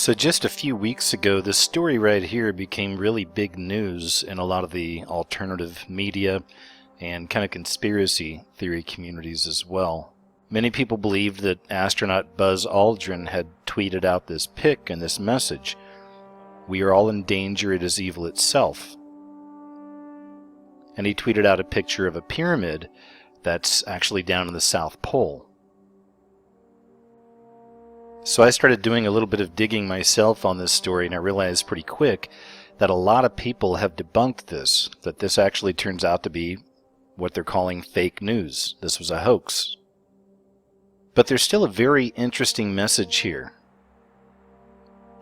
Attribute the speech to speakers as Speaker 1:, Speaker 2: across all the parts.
Speaker 1: So just a few weeks ago, this story right here became really big news in a lot of the alternative media and kind of conspiracy theory communities as well. Many people believed that astronaut Buzz Aldrin had tweeted out this pic and this message: "We are all in danger, it is evil itself." And he tweeted out a picture of a pyramid that's actually down in the South Pole. So I started doing a little bit of digging myself on this story, and I realized pretty quick that a lot of people have debunked this, that this actually turns out to be what they're calling fake news. This was a hoax. But there's still a very interesting message here.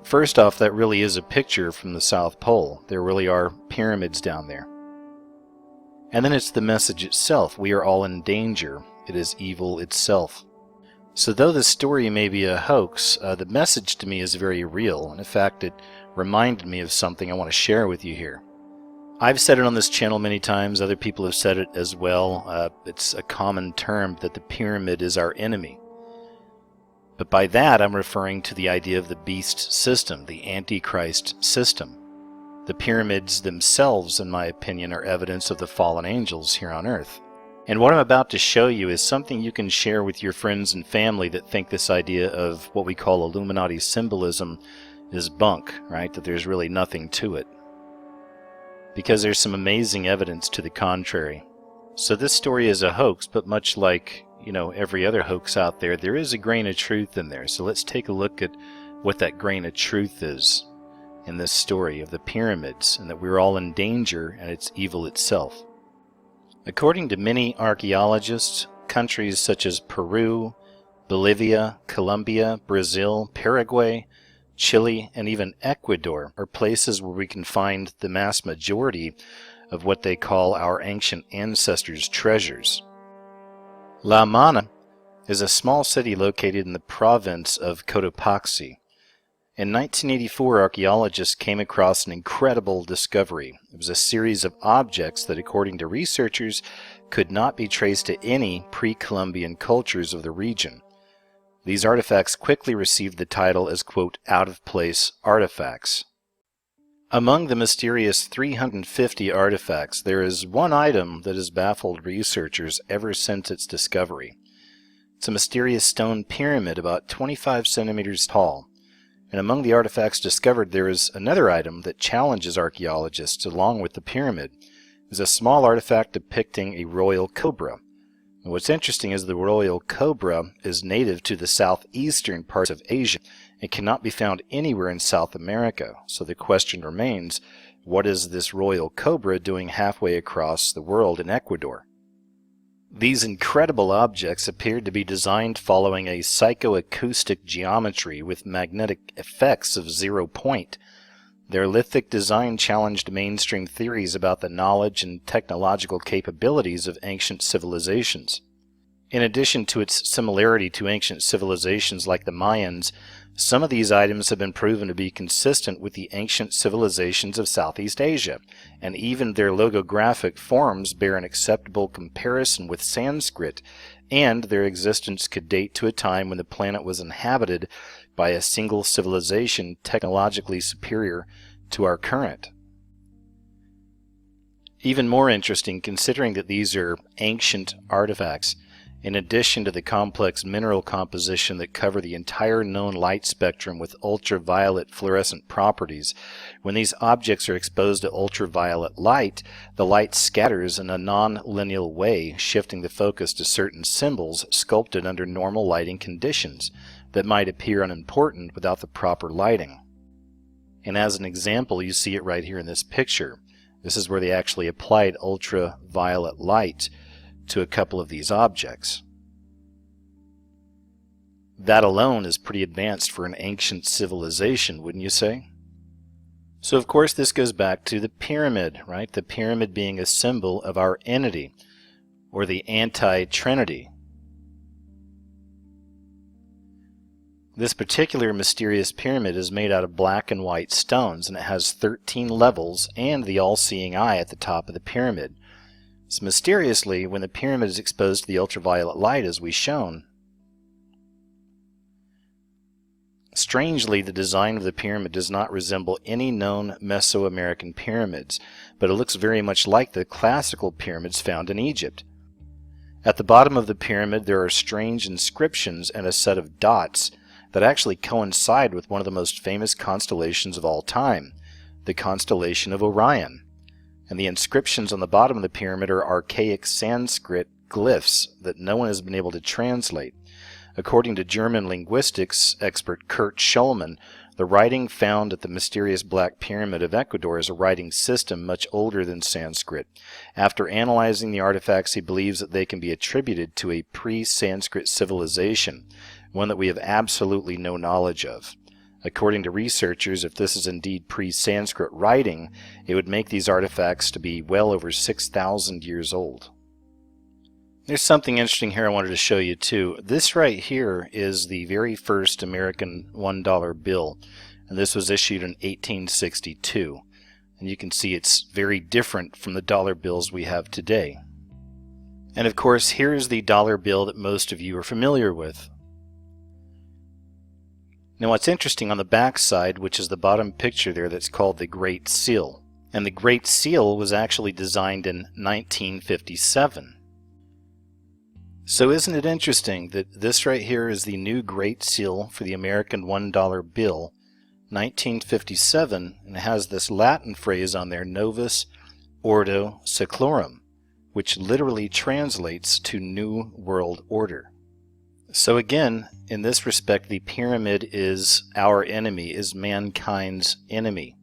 Speaker 1: First off, that really is a picture from the South Pole. There really are pyramids down there. And then it's the message itself: we are all in danger. It is evil itself. So though the story may be a hoax, the message to me is very real, and in fact it reminded me of something I want to share with you here. I've said it on this channel many times, other people have said it as well. It's a common term that the pyramid is our enemy. But by that I'm referring to the idea of the beast system, the Antichrist system. The pyramids themselves, in my opinion, are evidence of the fallen angels here on Earth. And what I'm about to show you is something you can share with your friends and family that think this idea of what we call Illuminati symbolism is bunk, right? That there's really nothing to it. Because there's some amazing evidence to the contrary. So this story is a hoax, but much like, every other hoax out there, there is a grain of truth in there. So let's take a look at what that grain of truth is in this story of the pyramids, and that we're all in danger and it's evil itself. According to many archaeologists, countries such as Peru, Bolivia, Colombia, Brazil, Paraguay, Chile, and even Ecuador are places where we can find the mass majority of what they call our ancient ancestors' treasures. La Habana is a small city located in the province of Cotopaxi. In 1984, archaeologists came across an incredible discovery. It was a series of objects that, according to researchers, could not be traced to any pre-Columbian cultures of the region. These artifacts quickly received the title as, quote, out-of-place artifacts. Among the mysterious 350 artifacts, there is one item that has baffled researchers ever since its discovery. It's a mysterious stone pyramid about 25 centimeters tall. And among the artifacts discovered, there is another item that challenges archaeologists along with the pyramid. It's a small artifact depicting a royal cobra. And what's interesting is the royal cobra is native to the southeastern parts of Asia and cannot be found anywhere in South America. So the question remains, what is this royal cobra doing halfway across the world in Ecuador? These incredible objects appeared to be designed following a psychoacoustic geometry with magnetic effects of 0 point. Their lithic design challenged mainstream theories about the knowledge and technological capabilities of ancient civilizations. In addition to its similarity to ancient civilizations like the Mayans, some of these items have been proven to be consistent with the ancient civilizations of Southeast Asia, and even their logographic forms bear an acceptable comparison with Sanskrit, and their existence could date to a time when the planet was inhabited by a single civilization technologically superior to our current. Even more interesting, considering that these are ancient artifacts, in addition to the complex mineral composition that cover the entire known light spectrum with ultraviolet fluorescent properties, when these objects are exposed to ultraviolet light, the light scatters in a non-linear way, shifting the focus to certain symbols sculpted under normal lighting conditions that might appear unimportant without the proper lighting. And as an example, you see it right here in this picture. This is where they actually applied ultraviolet light to a couple of these objects. That alone is pretty advanced for an ancient civilization, wouldn't you say? So of course this goes back to the pyramid, right? The pyramid being a symbol of our entity, or the anti-trinity. This particular mysterious pyramid is made out of black and white stones, and it has 13 levels and the all-seeing eye at the top of the pyramid. So mysteriously, when the pyramid is exposed to the ultraviolet light, as we've shown, Strangely, the design of the pyramid does not resemble any known Mesoamerican pyramids, but it looks very much like the classical pyramids found in Egypt. At the bottom of the pyramid there are strange inscriptions and a set of dots that actually coincide with one of the most famous constellations of all time, the constellation of Orion. And the inscriptions on the bottom of the pyramid are archaic Sanskrit glyphs that no one has been able to translate. According to German linguistics expert Kurt Schulman, the writing found at the mysterious Black Pyramid of Ecuador is a writing system much older than Sanskrit. After analyzing the artifacts, he believes that they can be attributed to a pre-Sanskrit civilization, one that we have absolutely no knowledge of. According to researchers, if this is indeed pre-Sanskrit writing, it would make these artifacts to be well over 6,000 years old. There's something interesting here I wanted to show you too. This right here is the very first American $1 bill, and this was issued in 1862. And you can see it's very different from the dollar bills we have today. And of course, here's the dollar bill that most of you are familiar with. Now what's interesting on the back side, which is the bottom picture there, that's called the Great Seal. And the Great Seal was actually designed in 1957. So isn't it interesting that this right here is the new Great Seal for the American $1 bill, 1957, and it has this Latin phrase on there, Novus Ordo Seclorum, which literally translates to New World Order. So again, in this respect, the pyramid is our enemy, is mankind's enemy.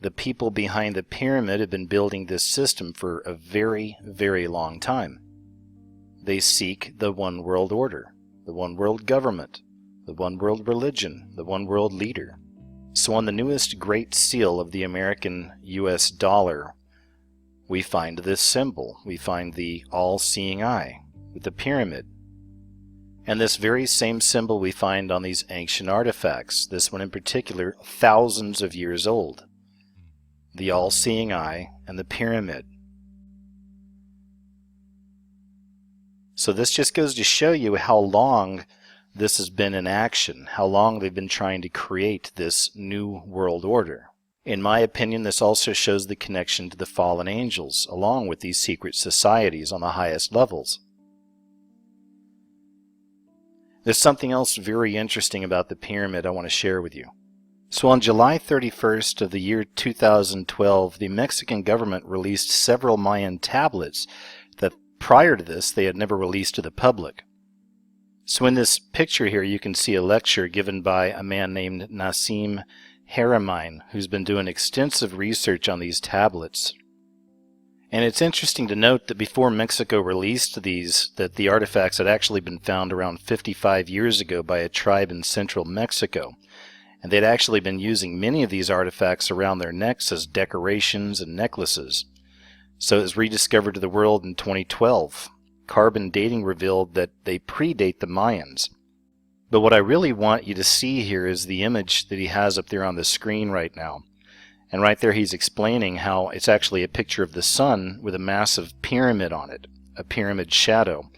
Speaker 1: The people behind the pyramid have been building this system for a very, very long time. They seek the one world order, the one world government, the one world religion, the one world leader. So on the newest Great Seal of the American US dollar, we find this symbol. We find the all-seeing eye with the pyramid. And this very same symbol we find on these ancient artifacts, this one in particular, thousands of years old. The all-seeing eye and the pyramid. So this just goes to show you how long this has been in action, how long they've been trying to create this new world order. In my opinion, this also shows the connection to the fallen angels, along with these secret societies on the highest levels. There's something else very interesting about the pyramid I want to share with you. So on July 31st of the year 2012, the Mexican government released several Mayan tablets that prior to this they had never released to the public. So in this picture here you can see a lecture given by a man named Nassim Haramein, who's been doing extensive research on these tablets. And it's interesting to note that before Mexico released these, that the artifacts had actually been found around 55 years ago by a tribe in central Mexico. And they'd actually been using many of these artifacts around their necks as decorations and necklaces. So it was rediscovered to the world in 2012. Carbon dating revealed that they predate the Mayans. But what I really want you to see here is the image that he has up there on the screen right now. And right there he's explaining how it's actually a picture of the sun with a massive pyramid on it, a pyramid shadow.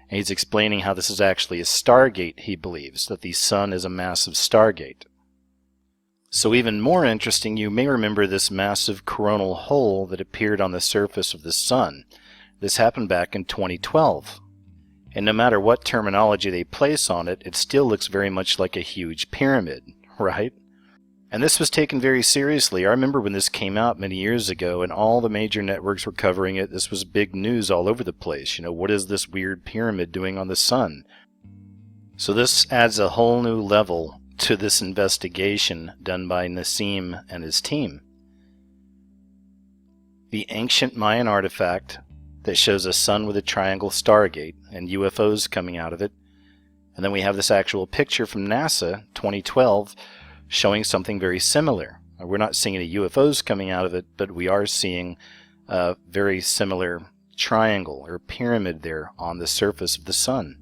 Speaker 1: And he's explaining how this is actually a stargate, he believes, that the sun is a massive stargate. So even more interesting, you may remember this massive coronal hole that appeared on the surface of the sun. This happened back in 2012. And no matter what terminology they place on it, it still looks very much like a huge pyramid, right? And this was taken very seriously. I remember when this came out many years ago and all the major networks were covering it. This was big news all over the place. You know, what is this weird pyramid doing on the sun? So this adds a whole new level to this investigation done by Nassim and his team. The ancient Mayan artifact that shows a sun with a triangle stargate and UFOs coming out of it. And then we have this actual picture from NASA, 2012, showing something very similar. We're not seeing any UFOs coming out of it, but we are seeing a very similar triangle or pyramid there on the surface of the sun.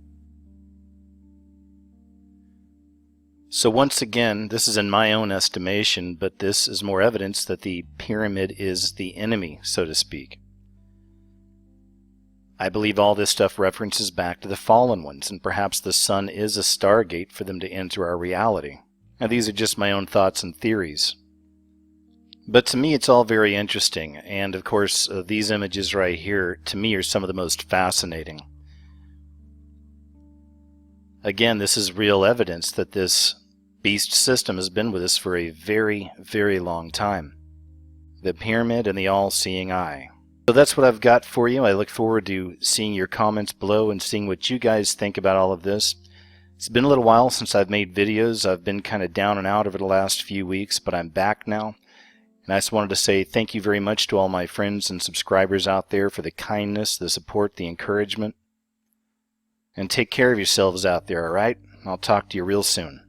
Speaker 1: So once again, this is in my own estimation, but this is more evidence that the pyramid is the enemy, so to speak. I believe all this stuff references back to the fallen ones, and perhaps the sun is a stargate for them to enter our reality. Now, these are just my own thoughts and theories. But to me, it's all very interesting, and of course, these images right here, to me, are some of the most fascinating. Again, this is real evidence that this beast system has been with us for a very, very long time. The pyramid and the all-seeing eye. So that's what I've got for you. I look forward to seeing your comments below and seeing what you guys think about all of this. It's been a little while since I've made videos. I've been kind of down and out over the last few weeks, but I'm back now. And I just wanted to say thank you very much to all my friends and subscribers out there for the kindness, the support, the encouragement. And take care of yourselves out there, alright? I'll talk to you real soon.